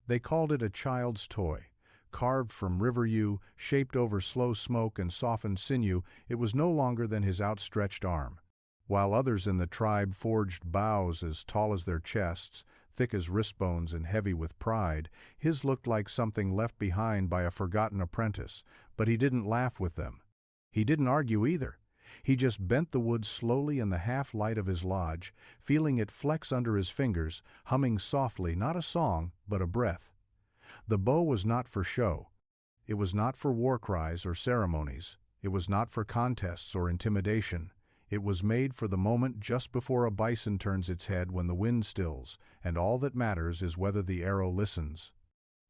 They called it a child's toy. Carved from river yew, shaped over slow smoke and softened sinew, it was no longer than his outstretched arm. While others in the tribe forged bows as tall as their chests, thick as wrist bones and heavy with pride, his looked like something left behind by a forgotten apprentice, but he didn't laugh with them. He didn't argue either. He just bent the wood slowly in the half-light of his lodge, feeling it flex under his fingers, humming softly, not a song, but a breath. The bow was not for show. It was not for war cries or ceremonies. It was not for contests or intimidation. It was made for the moment just before a bison turns its head when the wind stills, and all that matters is whether the arrow listens.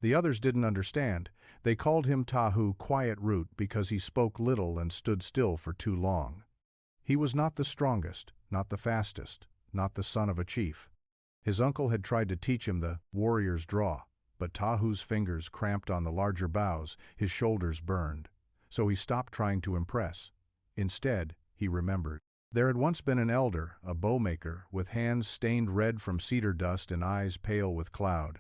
The others didn't understand. They called him Tahu, Quiet Root, because he spoke little and stood still for too long. He was not the strongest, not the fastest, not the son of a chief. His uncle had tried to teach him the warrior's draw, but Tahu's fingers cramped on the larger boughs, his shoulders burned. So he stopped trying to impress. Instead, he remembered. There had once been an elder, a bowmaker, with hands stained red from cedar dust and eyes pale with cloud.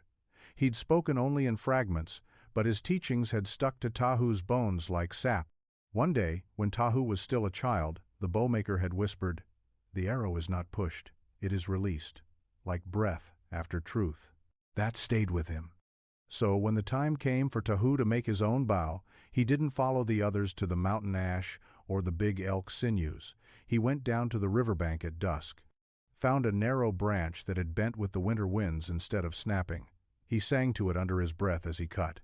He'd spoken only in fragments, but his teachings had stuck to Tahu's bones like sap. One day, when Tahu was still a child, the bowmaker had whispered, "The arrow is not pushed, it is released, like breath after truth." That stayed with him. So when the time came for Tahu to make his own bow, he didn't follow the others to the mountain ash or the big elk sinews. He went down to the riverbank at dusk, found a narrow branch that had bent with the winter winds instead of snapping. He sang to it under his breath as he cut.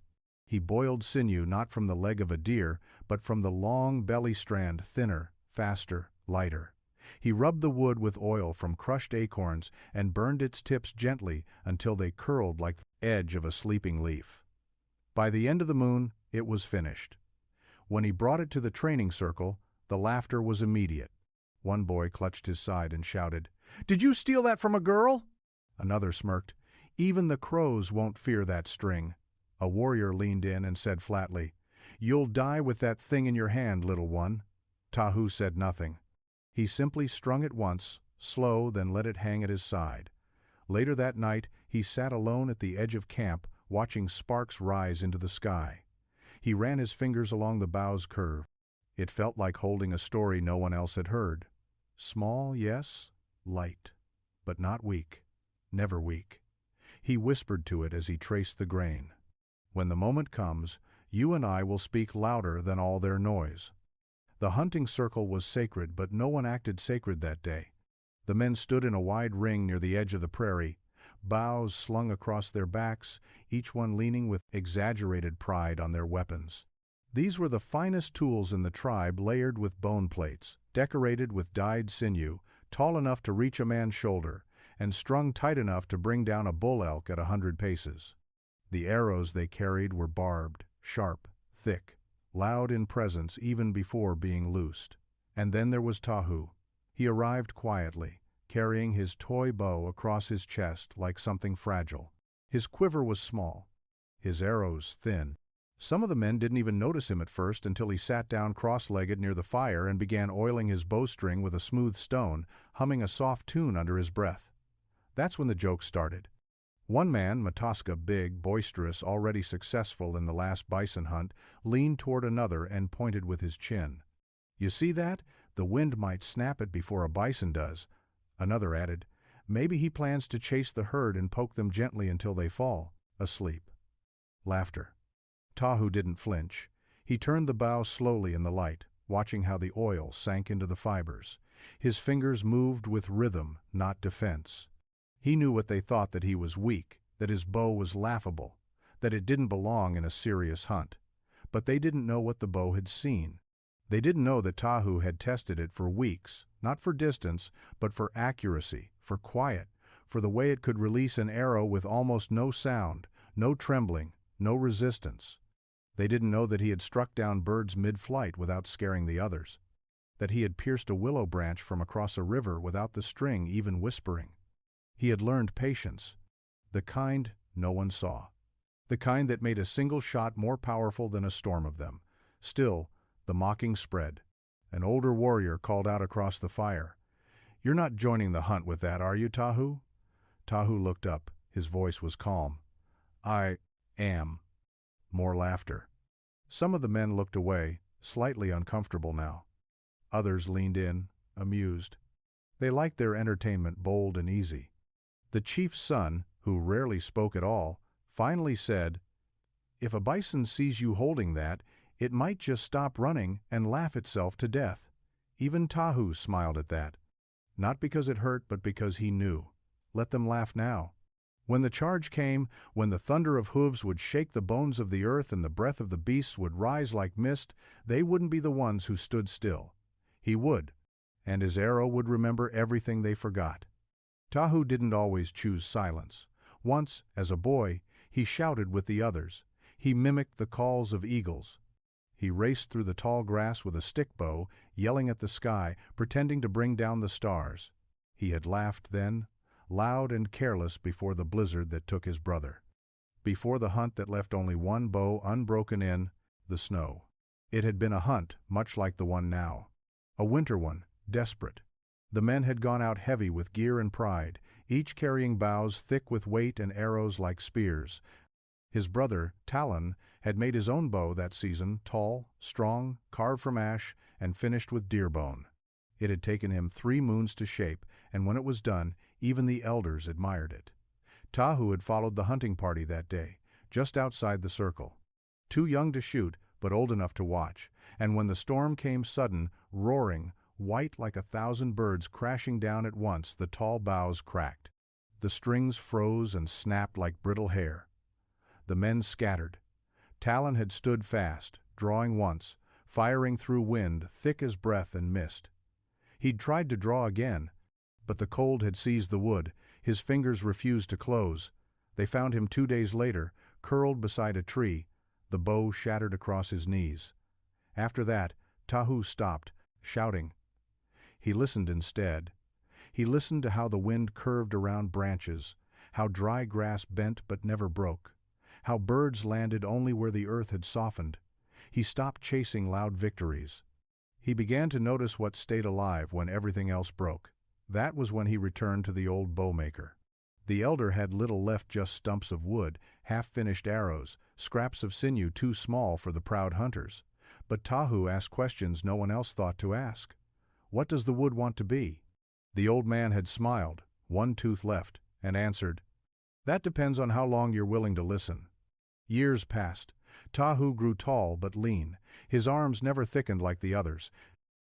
He boiled sinew not from the leg of a deer, but from the long belly strand, thinner, faster, lighter. He rubbed the wood with oil from crushed acorns and burned its tips gently until they curled like the edge of a sleeping leaf. By the end of the moon, it was finished. When he brought it to the training circle, the laughter was immediate. One boy clutched his side and shouted, "Did you steal that from a girl?" Another smirked, "Even the crows won't fear that string." A warrior leaned in and said flatly, "You'll die with that thing in your hand, little one." Tahu said nothing. He simply strung it once, slow, then let it hang at his side. Later that night, he sat alone at the edge of camp, watching sparks rise into the sky. He ran his fingers along the bough's curve. It felt like holding a story no one else had heard. Small, yes, light, but not weak, never weak. He whispered to it as he traced the grain. "When the moment comes, you and I will speak louder than all their noise." The hunting circle was sacred, but no one acted sacred that day. The men stood in a wide ring near the edge of the prairie, boughs slung across their backs, each one leaning with exaggerated pride on their weapons. These were the finest tools in the tribe, layered with bone plates, decorated with dyed sinew, tall enough to reach a man's shoulder, and strung tight enough to bring down a bull elk at 100 paces. The arrows they carried were barbed, sharp, thick, loud in presence even before being loosed. And then there was Tahu. He arrived quietly, carrying his toy bow across his chest like something fragile. His quiver was small, his arrows thin. Some of the men didn't even notice him at first until he sat down cross-legged near the fire and began oiling his bowstring with a smooth stone, humming a soft tune under his breath. That's when the joke started. One man, Mataska, big, boisterous, already successful in the last bison hunt, leaned toward another and pointed with his chin. "You see that? The wind might snap it before a bison does." Another added, "Maybe he plans to chase the herd and poke them gently until they fall asleep." Laughter. Tahu didn't flinch. He turned the bow slowly in the light, watching how the oil sank into the fibers. His fingers moved with rhythm, not defense. He knew what they thought, that he was weak, that his bow was laughable, that it didn't belong in a serious hunt. But they didn't know what the bow had seen. They didn't know that Tahu had tested it for weeks, not for distance, but for accuracy, for quiet, for the way it could release an arrow with almost no sound, no trembling, no resistance. They didn't know that he had struck down birds mid-flight without scaring the others, that he had pierced a willow branch from across a river without the string even whispering. He had learned patience, the kind no one saw, the kind that made a single shot more powerful than a storm of them. Still, the mocking spread. An older warrior called out across the fire, "You're not joining the hunt with that, are you, Tahu?" Tahu looked up. His voice was calm. I am. More laughter. Some of the men looked away, slightly uncomfortable now. Others leaned in, amused. They liked their entertainment bold and easy. The chief's son, who rarely spoke at all, finally said, "If a bison sees you holding that, it might just stop running and laugh itself to death." Even Tahu smiled at that. Not because it hurt, but because he knew. Let them laugh now. When the charge came, when the thunder of hooves would shake the bones of the earth and the breath of the beasts would rise like mist, they wouldn't be the ones who stood still. He would, and his arrow would remember everything they forgot. Tahu didn't always choose silence. Once, as a boy, he shouted with the others. He mimicked the calls of eagles. He raced through the tall grass with a stick bow, yelling at the sky, pretending to bring down the stars. He had laughed then, loud and careless, before the blizzard that took his brother. Before the hunt that left only one bow unbroken in the snow. It had been a hunt much like the one now. A winter one, desperate. The men had gone out heavy with gear and pride, each carrying bows thick with weight and arrows like spears. His brother, Talon, had made his own bow that season, tall, strong, carved from ash, and finished with deer bone. It had taken him 3 moons to shape, and when it was done, even the elders admired it. Tahu had followed the hunting party that day, just outside the circle. Too young to shoot, but old enough to watch, and when the storm came sudden, roaring, white like 1,000 birds crashing down at once, the tall boughs cracked. The strings froze and snapped like brittle hair. The men scattered. Talon had stood fast, drawing once, firing through wind thick as breath and mist. He'd tried to draw again, but the cold had seized the wood. His fingers refused to close. They found him 2 days later, curled beside a tree, the bow shattered across his knees. After that, Tahu stopped, shouting. He listened instead. He listened to how the wind curved around branches, how dry grass bent but never broke, how birds landed only where the earth had softened. He stopped chasing loud victories. He began to notice what stayed alive when everything else broke. That was when he returned to the old bowmaker. The elder had little left, just stumps of wood, half-finished arrows, scraps of sinew too small for the proud hunters. But Tahu asked questions no one else thought to ask. What does the wood want to be? The old man had smiled, one tooth left, and answered, That depends on how long you're willing to listen. Years passed. Tahu grew tall but lean. His arms never thickened like the others.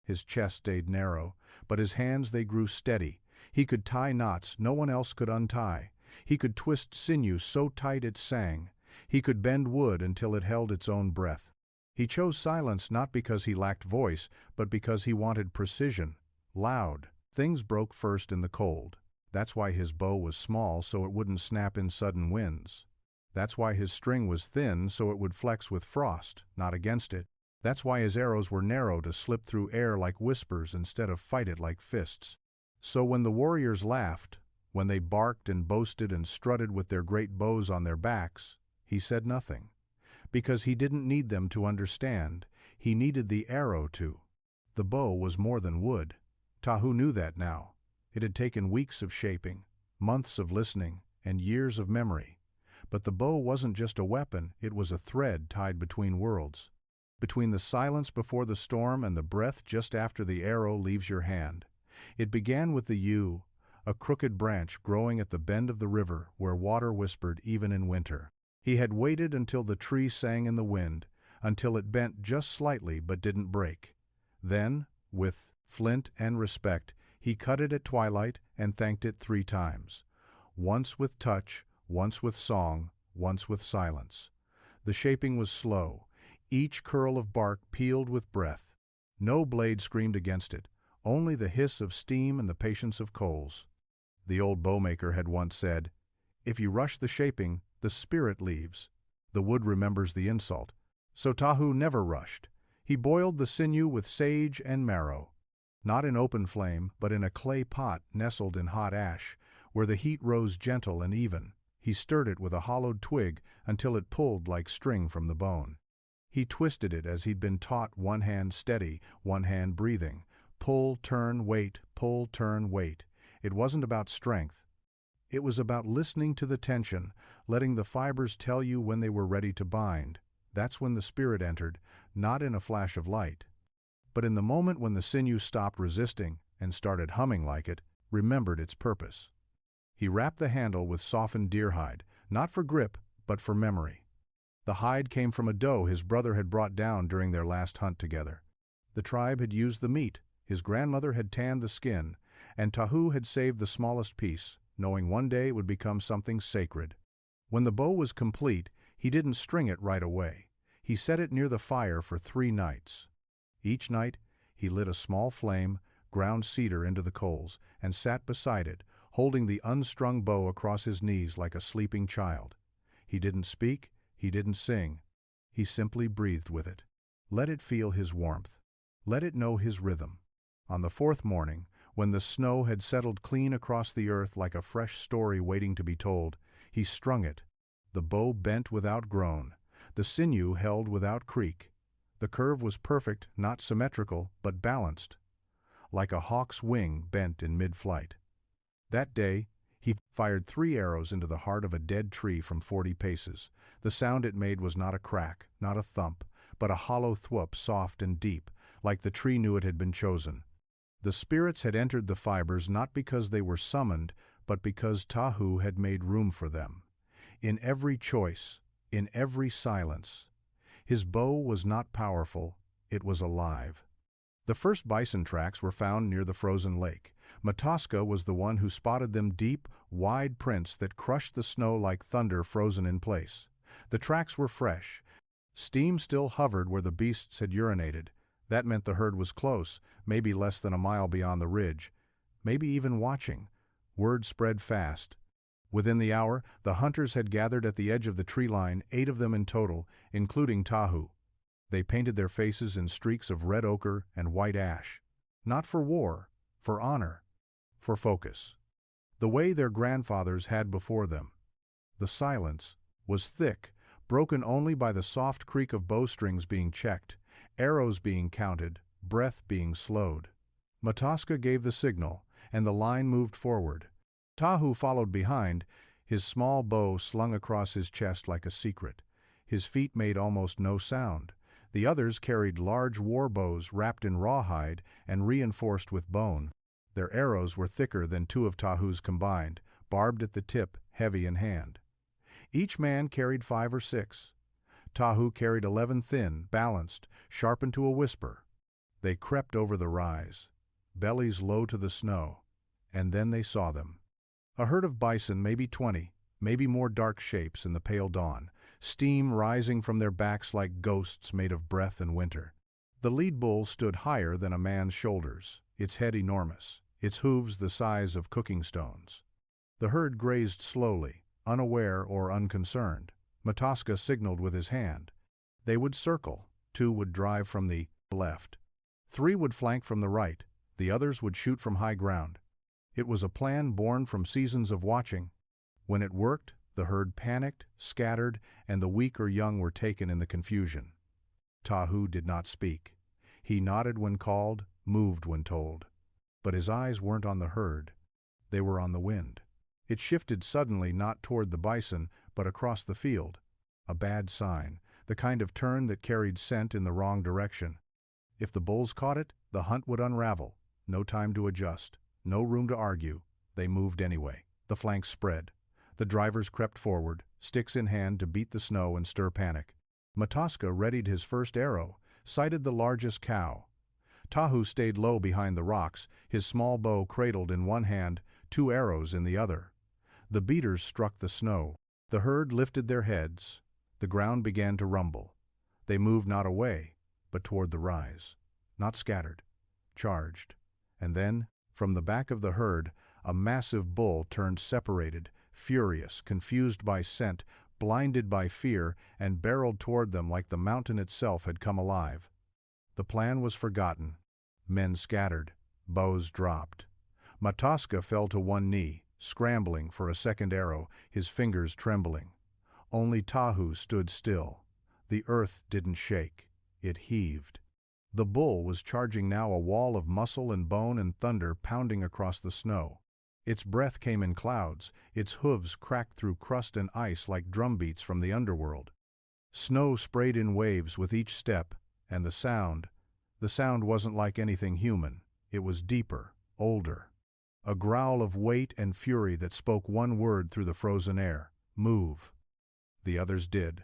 His chest stayed narrow, but his hands, they grew steady. He could tie knots no one else could untie. He could twist sinew so tight it sang. He could bend wood until it held its own breath. He chose silence not because he lacked voice, but because he wanted precision. Loud. Things broke first in the cold. That's why his bow was small, so it wouldn't snap in sudden winds. That's why his string was thin, so it would flex with frost, not against it. That's why his arrows were narrow, to slip through air like whispers instead of fight it like fists. So when the warriors laughed, when they barked and boasted and strutted with their great bows on their backs, he said nothing. Because he didn't need them to understand, he needed the arrow to. The bow was more than wood. Tahu knew that now. It had taken weeks of shaping, months of listening, and years of memory. But the bow wasn't just a weapon, it was a thread tied between worlds. Between the silence before the storm and the breath just after the arrow leaves your hand. It began with the yew, a crooked branch growing at the bend of the river where water whispered even in winter. He had waited until the tree sang in the wind, until it bent just slightly but didn't break. Then, with flint and respect, he cut it at twilight and thanked it 3 times. Once with touch, once with song, once with silence. The shaping was slow. Each curl of bark peeled with breath. No blade screamed against it, only the hiss of steam and the patience of coals. The old bowmaker had once said, If you rush the shaping, the spirit leaves. The wood remembers the insult. So Tahu never rushed. He boiled the sinew with sage and marrow. Not in open flame, but in a clay pot nestled in hot ash, where the heat rose gentle and even. He stirred it with a hollowed twig until it pulled like string from the bone. He twisted it as he'd been taught, one hand steady, one hand breathing. Pull, turn, wait, pull, turn, wait. It wasn't about strength. It was about listening to the tension, letting the fibers tell you when they were ready to bind. That's when the spirit entered, not in a flash of light, but in the moment when the sinew stopped resisting and started humming like it, remembered its purpose. He wrapped the handle with softened deer hide, not for grip, but for memory. The hide came from a doe his brother had brought down during their last hunt together. The tribe had used the meat, his grandmother had tanned the skin, and Tahu had saved the smallest piece, knowing one day it would become something sacred. When the bow was complete, he didn't string it right away. He set it near the fire for 3 nights. Each night, he lit a small flame, ground cedar into the coals, and sat beside it, holding the unstrung bow across his knees like a sleeping child. He didn't speak, he didn't sing. He simply breathed with it. Let it feel his warmth. Let it know his rhythm. On the 4th morning, when the snow had settled clean across the earth like a fresh story waiting to be told, he strung it. The bow bent without groan. The sinew held without creak. The curve was perfect, not symmetrical, but balanced, like a hawk's wing bent in mid-flight. That day, he fired 3 arrows into the heart of a dead tree from 40 paces. The sound it made was not a crack, not a thump, but a hollow thwop, soft and deep, like the tree knew it had been chosen. The spirits had entered the fibers not because they were summoned, but because Tahu had made room for them. In every choice, in every silence. His bow was not powerful, it was alive. The first bison tracks were found near the frozen lake. Matoska was the one who spotted them, deep, wide prints that crushed the snow like thunder frozen in place. The tracks were fresh. Steam still hovered where the beasts had urinated. That meant the herd was close, maybe less than a mile beyond the ridge, maybe even watching. Word spread fast. Within the hour, the hunters had gathered at the edge of the tree line, 8 of them in total, including Tahu. They painted their faces in streaks of red ochre and white ash. Not for war, for honor, for focus. The way their grandfathers had before them. The silence was thick, broken only by the soft creak of bowstrings being checked, arrows being counted, breath being slowed. Matoska gave the signal, and the line moved forward. Tahu followed behind, his small bow slung across his chest like a secret. His feet made almost no sound. The others carried large war bows wrapped in rawhide and reinforced with bone. Their arrows were thicker than 2 of Tahu's combined, barbed at the tip, heavy in hand. Each man carried 5 or 6. Tahu carried 11 thin, balanced, sharpened to a whisper. They crept over the rise, bellies low to the snow, and then they saw them. A herd of bison, maybe 20, maybe more dark shapes in the pale dawn, steam rising from their backs like ghosts made of breath and winter. The lead bull stood higher than a man's shoulders, its head enormous, its hooves the size of cooking stones. The herd grazed slowly, unaware or unconcerned. Matoska signaled with his hand. They would circle. 2 would drive from the left. 3 would flank from the right. The others would shoot from high ground. It was a plan born from seasons of watching. When it worked, the herd panicked, scattered, and the weak or young were taken in the confusion. Tahu did not speak. He nodded when called, moved when told. But his eyes weren't on the herd. They were on the wind. It shifted suddenly, not toward the bison, but across the field. A bad sign, the kind of turn that carried scent in the wrong direction. If the bulls caught it, the hunt would unravel. No time to adjust. No room to argue. They moved anyway. The flanks spread. The drivers crept forward, sticks in hand to beat the snow and stir panic. Matoska readied his first arrow, sighted the largest cow. Tahu stayed low behind the rocks, his small bow cradled in one hand, 2 arrows in the other. The beaters struck the snow. The herd lifted their heads. The ground began to rumble. They moved not away, but toward the rise. Not scattered. Charged. And then, from the back of the herd, a massive bull turned separated, furious, confused by scent, blinded by fear, and barreled toward them like the mountain itself had come alive. The plan was forgotten. Men scattered. Bows dropped. Matoska fell to one knee, scrambling for a second arrow, his fingers trembling. Only Tahu stood still. The earth didn't shake. It heaved. The bull was charging now, a wall of muscle and bone and thunder pounding across the snow. Its breath came in clouds, its hooves cracked through crust and ice like drumbeats from the underworld. Snow sprayed in waves with each step, and the sound wasn't like anything human. It was deeper, older. A growl of weight and fury that spoke one word through the frozen air: move. The others did.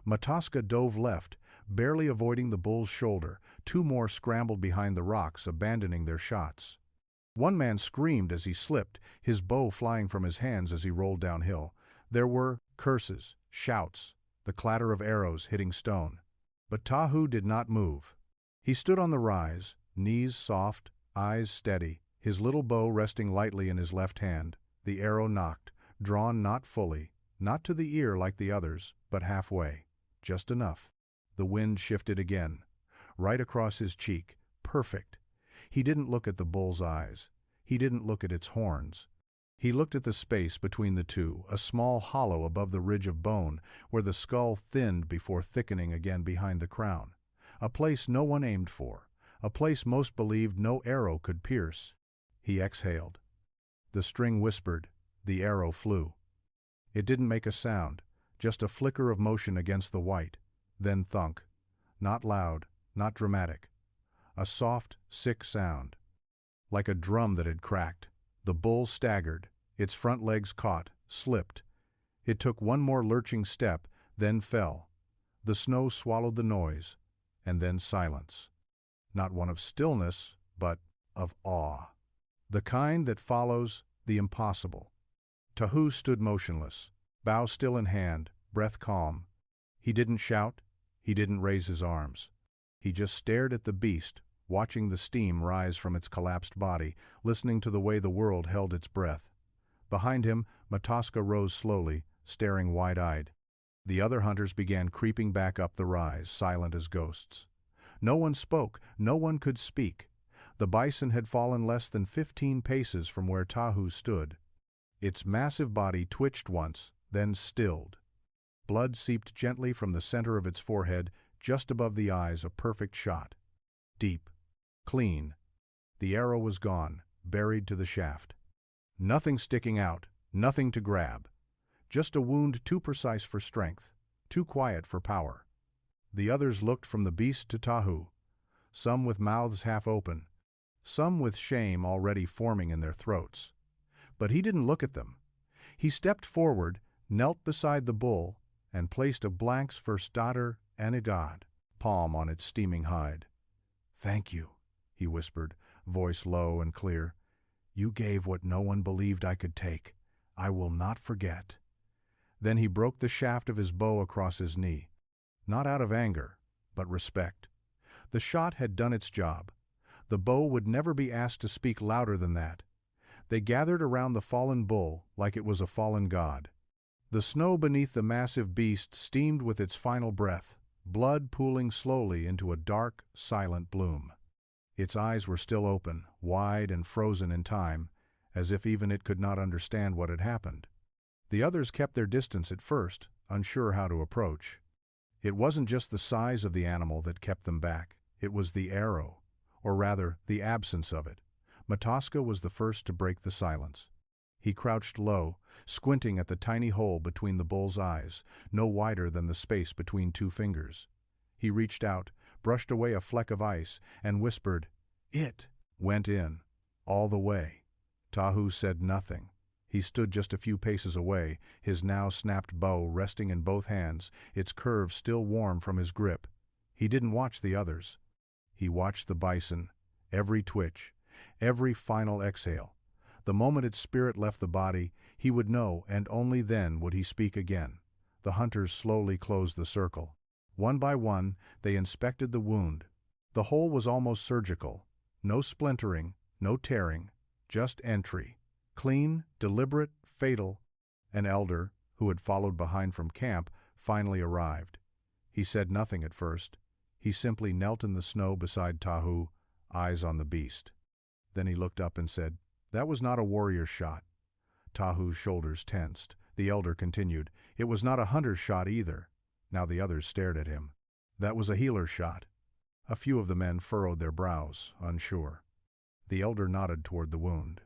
Matoska dove left, barely avoiding the bull's shoulder. Two more scrambled behind the rocks, abandoning their shots. One man screamed as he slipped, his bow flying from his hands as he rolled downhill. There were curses, shouts, the clatter of arrows hitting stone. But Tahu did not move. He stood on the rise, knees soft, eyes steady, his little bow resting lightly in his left hand. The arrow knocked, drawn not fully, not to the ear like the others, but halfway. Just enough. The wind shifted again. Right across his cheek. Perfect. He didn't look at the bull's eyes. He didn't look at its horns. He looked at the space between the two, a small hollow above the ridge of bone, where the skull thinned before thickening again behind the crown. A place no one aimed for. A place most believed no arrow could pierce. He exhaled. The string whispered. The arrow flew. It didn't make a sound, just a flicker of motion against the white. Then thunk. Not loud, not dramatic. A soft, sick sound. Like a drum that had cracked. The bull staggered. Its front legs caught, slipped. It took one more lurching step, then fell. The snow swallowed the noise, and then silence. Not one of stillness, but of awe. The kind that follows the impossible. Tahu stood motionless, bow still in hand, breath calm. He didn't shout, he didn't raise his arms. He just stared at the beast, watching the steam rise from its collapsed body, listening to the way the world held its breath. Behind him, Matoska rose slowly, staring wide-eyed. The other hunters began creeping back up the rise, silent as ghosts. No one spoke, no one could speak. The bison had fallen less than 15 paces from where Tahu stood. Its massive body twitched once, then stilled. Blood seeped gently from the center of its forehead, just above the eyes, a perfect shot. Deep. Clean. The arrow was gone, buried to the shaft. Nothing sticking out, nothing to grab. Just a wound too precise for strength, too quiet for power. The others looked from the beast to Tahu, some with mouths half open, some with shame already forming in their throats. But he didn't look at them. He stepped forward, knelt beside the bull, and placed a blank's first daughter Anigad palm on its steaming hide. "Thank you," he whispered, voice low and clear. "You gave what no one believed I could take. I will not forget." Then he broke the shaft of his bow across his knee. Not out of anger, but respect. The shot had done its job. The bow would never be asked to speak louder than that. They gathered around the fallen bull like it was a fallen god. The snow beneath the massive beast steamed with its final breath, blood pooling slowly into a dark, silent bloom. Its eyes were still open, wide and frozen in time, as if even it could not understand what had happened. The others kept their distance at first, unsure how to approach. It wasn't just the size of the animal that kept them back, it was the arrow, or rather, the absence of it. Matoska was the first to break the silence. He crouched low, squinting at the tiny hole between the bull's eyes, no wider than the space between two fingers. He reached out, brushed away a fleck of ice, and whispered, "It!" went in, all the way. Tahu said nothing. He stood just a few paces away, his now snapped bow resting in both hands, its curve still warm from his grip. He didn't watch the others. He watched the bison, every twitch, every final exhale. The moment its spirit left the body, he would know, and only then would he speak again. The hunters slowly closed the circle. One by one, they inspected the wound. The hole was almost surgical. No splintering, no tearing, just entry. Clean, deliberate, fatal. An elder, who had followed behind from camp, finally arrived. He said nothing at first. He simply knelt in the snow beside Tahu, eyes on the beast. Then he looked up and said, "That was not a warrior's shot." Tahu's shoulders tensed. The elder continued, "It was not a hunter's shot either." Now the others stared at him. "That was a healer's shot." A few of the men furrowed their brows, unsure. The elder nodded toward the wound.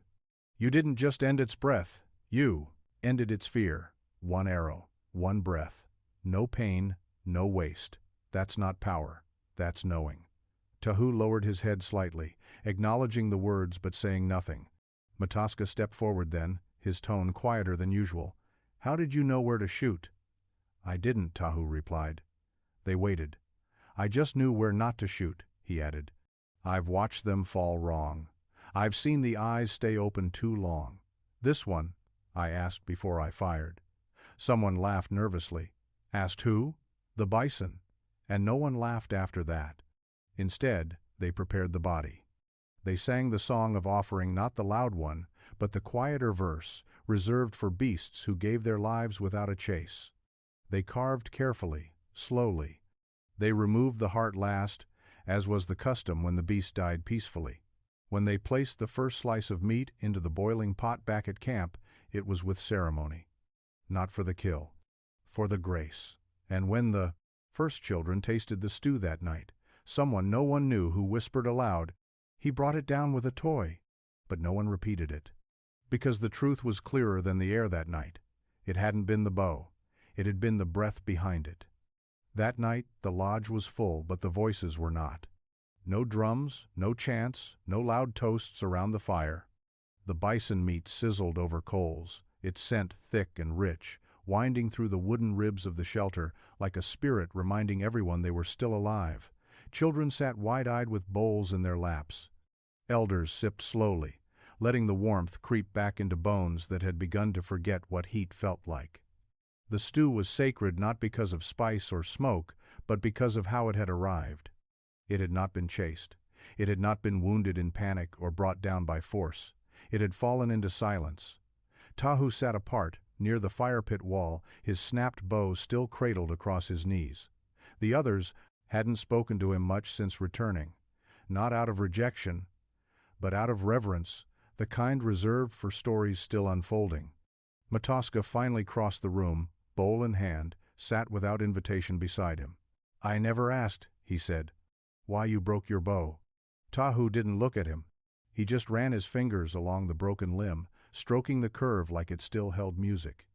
You didn't just end its breath, you ended its fear. One arrow, one breath. No pain, no waste. That's not power, that's knowing. Tahu lowered his head slightly, acknowledging the words but saying nothing. Matoska stepped forward then, his tone quieter than usual. How did you know where to shoot? I didn't, Tahu replied. They waited. I just knew where not to shoot, he added. I've watched them fall wrong. I've seen the eyes stay open too long. This one, I asked before I fired. Someone laughed nervously. Asked who? The bison. And no one laughed after that. Instead, they prepared the body. They sang the song of offering, not the loud one, but the quieter verse, reserved for beasts who gave their lives without a chase. They carved carefully, slowly. They removed the heart last, as was the custom when the beast died peacefully. When they placed the first slice of meat into the boiling pot back at camp, it was with ceremony. Not for the kill, for the grace. And when the first children tasted the stew that night, someone no one knew who whispered aloud, "He brought it down with a toy," but no one repeated it. Because the truth was clearer than the air that night. It hadn't been the bow. It had been the breath behind it. That night the lodge was full, but the voices were not. No drums, no chants, no loud toasts around the fire. The bison meat sizzled over coals, its scent thick and rich, winding through the wooden ribs of the shelter like a spirit reminding everyone they were still alive. Children sat wide-eyed with bowls in their laps. Elders sipped slowly, letting the warmth creep back into bones that had begun to forget what heat felt like. The stew was sacred not because of spice or smoke, but because of how it had arrived. It had not been chased. It had not been wounded in panic or brought down by force. It had fallen into silence. Tahu sat apart, near the fire pit wall, his snapped bow still cradled across his knees. The others hadn't spoken to him much since returning, not out of rejection, but out of reverence, the kind reserved for stories still unfolding. Matoska finally crossed the room, bowl in hand, sat without invitation beside him. "I never asked," he said, "why you broke your bow." Tahu didn't look at him. He just ran his fingers along the broken limb, stroking the curve like it still held music.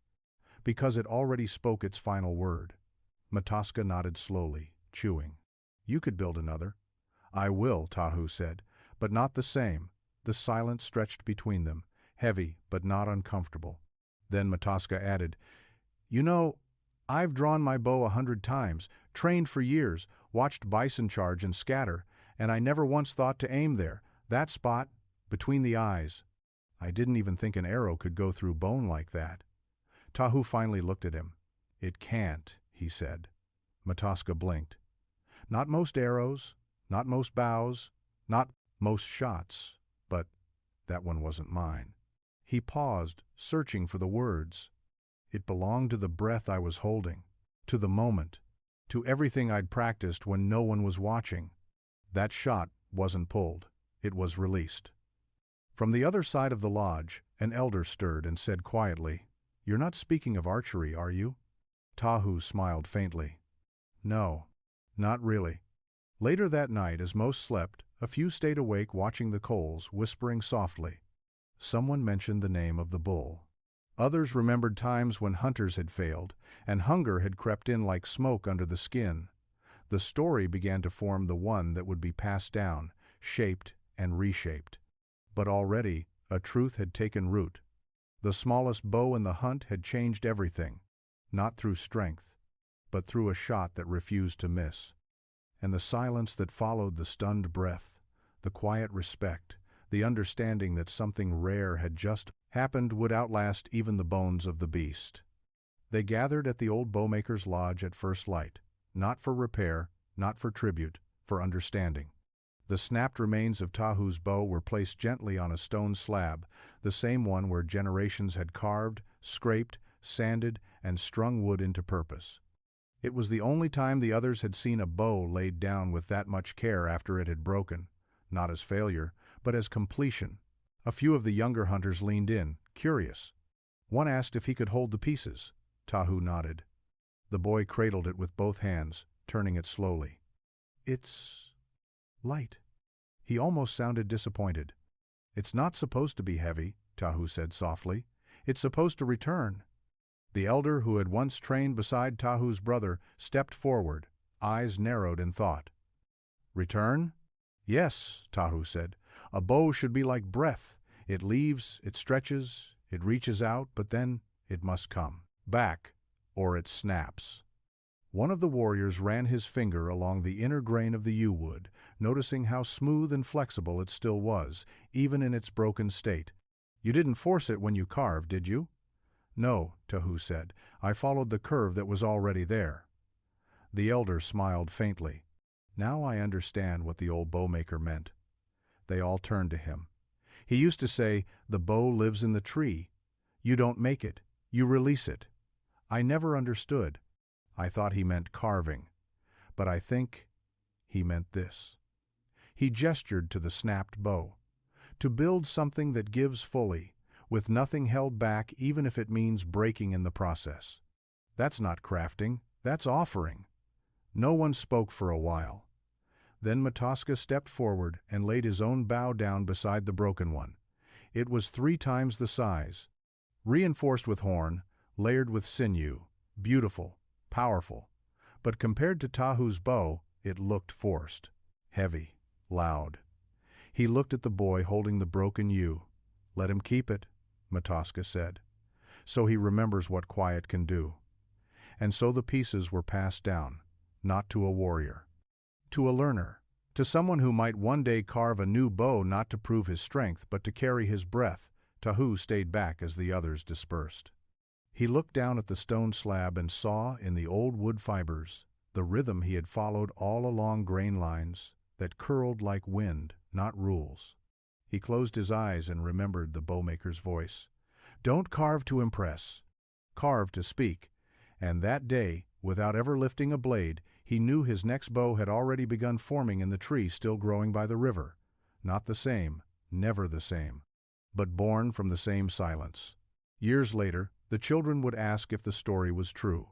Because it already spoke its final word. Matoska nodded slowly, chewing. "You could build another." "I will," Tahu said, "but not the same." The silence stretched between them, heavy but not uncomfortable. Then Matoska added, "You know, I've drawn my bow 100 times, trained for years, watched bison charge and scatter, and I never once thought to aim there, that spot, between the eyes. I didn't even think an arrow could go through bone like that." Tahu finally looked at him. "It can't," he said. Matoska blinked. "Not most arrows, not most bows, not most shots, but that one wasn't mine." He paused, searching for the words. "It belonged to the breath I was holding, to the moment, to everything I'd practiced when no one was watching. That shot wasn't pulled, it was released." From the other side of the lodge, an elder stirred and said quietly, "You're not speaking of archery, are you?" Tahu smiled faintly. "No, not really." Later that night, as most slept, a few stayed awake watching the coals, whispering softly. Someone mentioned the name of the bull. Others remembered times when hunters had failed, and hunger had crept in like smoke under the skin. The story began to form the one that would be passed down, shaped and reshaped. But already, a truth had taken root. The smallest bow in the hunt had changed everything, not through strength, but through a shot that refused to miss. And the silence that followed the stunned breath, the quiet respect, the understanding that something rare had just happened would outlast even the bones of the beast. They gathered at the old bowmaker's lodge at first light, not for repair, not for tribute, for understanding. The snapped remains of Tahu's bow were placed gently on a stone slab, the same one where generations had carved, scraped, sanded, and strung wood into purpose. It was the only time the others had seen a bow laid down with that much care after it had broken, not as failure, but as completion. A few of the younger hunters leaned in, curious. One asked if he could hold the pieces. Tahu nodded. The boy cradled it with both hands, turning it slowly. "It's light." He almost sounded disappointed. "It's not supposed to be heavy. Tahu said softly. "It's supposed to return." The elder who had once trained beside Tahu's brother stepped forward, eyes narrowed in thought. "Return?" "Yes," Tahu said. "A bow should be like breath. It leaves, it stretches, it reaches out, but then it must come back, or it snaps." One of the warriors ran his finger along the inner grain of the yew wood, noticing how smooth and flexible it still was, even in its broken state. "You didn't force it when you carved, did you?" "No," Tahu said. "I followed the curve that was already there." The elder smiled faintly. "Now I understand what the old bowmaker meant." They all turned to him. "He used to say, 'The bow lives in the tree. You don't make it, you release it.' I never understood. I thought he meant carving. But I think he meant this." He gestured to the snapped bow. "To build something that gives fully, with nothing held back even if it means breaking in the process. That's not crafting, that's offering." No one spoke for a while. Then Matoska stepped forward and laid his own bow down beside the broken one. It was 3 times the size, reinforced with horn, layered with sinew, beautiful, powerful. But compared to Tahu's bow, it looked forced, heavy, loud. He looked at the boy holding the broken yew. "Let him keep it," Matoska said. "So he remembers what quiet can do." And so the pieces were passed down, not to a warrior, to a learner, to someone who might one day carve a new bow not to prove his strength but to carry his breath. Tahu stayed back as the others dispersed. He looked down at the stone slab and saw, in the old wood fibers, the rhythm he had followed all along grain lines that curled like wind, not rules. He closed his eyes and remembered the bowmaker's voice. "Don't carve to impress. Carve to speak." And that day, without ever lifting a blade, he knew his next bow had already begun forming in the tree still growing by the river. Not the same, never the same, but born from the same silence. Years later, the children would ask if the story was true.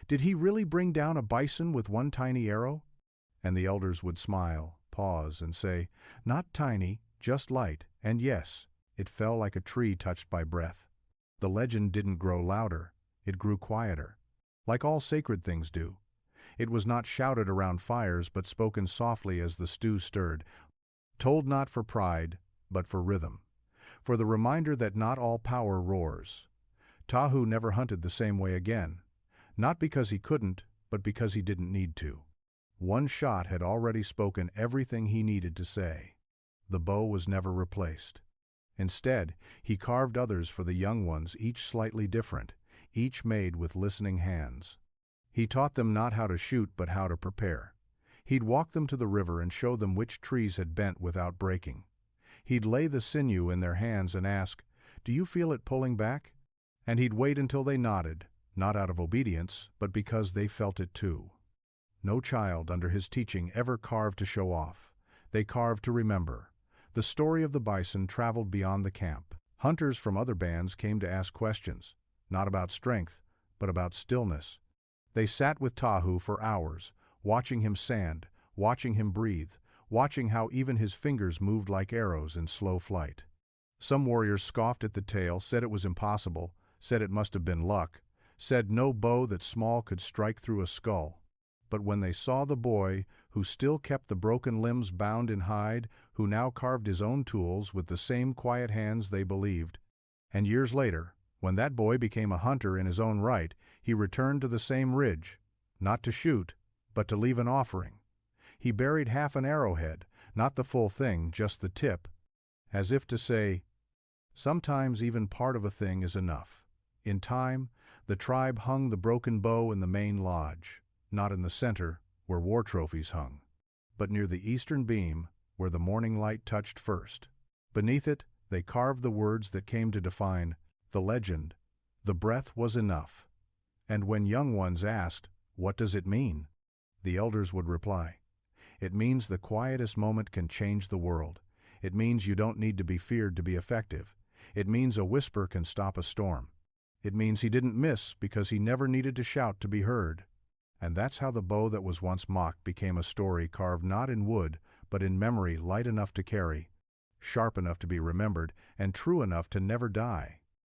Did he really bring down a bison with one tiny arrow? And the elders would smile, pause, and say, "Not tiny, just light, and yes, it fell like a tree touched by breath." The legend didn't grow louder, it grew quieter, like all sacred things do. It was not shouted around fires, but spoken softly as the stew stirred, told not for pride, but for rhythm, for the reminder that not all power roars. Tahu never hunted the same way again, not because he couldn't, but because he didn't need to. One shot had already spoken everything he needed to say. The bow was never replaced. Instead, he carved others for the young ones, each slightly different, each made with listening hands. He taught them not how to shoot, but how to prepare. He'd walk them to the river and show them which trees had bent without breaking. He'd lay the sinew in their hands and ask, "Do you feel it pulling back?" And he'd wait until they nodded, not out of obedience, but because they felt it too. No child under his teaching ever carved to show off. They carved to remember. The story of the bison traveled beyond the camp. Hunters from other bands came to ask questions, not about strength, but about stillness. They sat with Tahu for hours, watching him sand, watching him breathe, watching how even his fingers moved like arrows in slow flight. Some warriors scoffed at the tale, said it was impossible, said it must have been luck, said no bow that small could strike through a skull. But when they saw the boy, who still kept the broken limbs bound in hide, who now carved his own tools with the same quiet hands, they believed. And years later, when that boy became a hunter in his own right, he returned to the same ridge, not to shoot, but to leave an offering. He buried half an arrowhead, not the full thing, just the tip, as if to say, sometimes even part of a thing is enough. In time, the tribe hung the broken bow in the main lodge, not in the center, where war trophies hung, but near the eastern beam, where the morning light touched first. Beneath it, they carved the words that came to define the legend. The breath was enough. And when young ones asked, "What does it mean?" the elders would reply, "It means the quietest moment can change the world. It means you don't need to be feared to be effective. It means a whisper can stop a storm. It means he didn't miss because he never needed to shout to be heard." And that's how the bow that was once mocked became a story carved not in wood, but in memory light enough to carry, sharp enough to be remembered, and true enough to never die.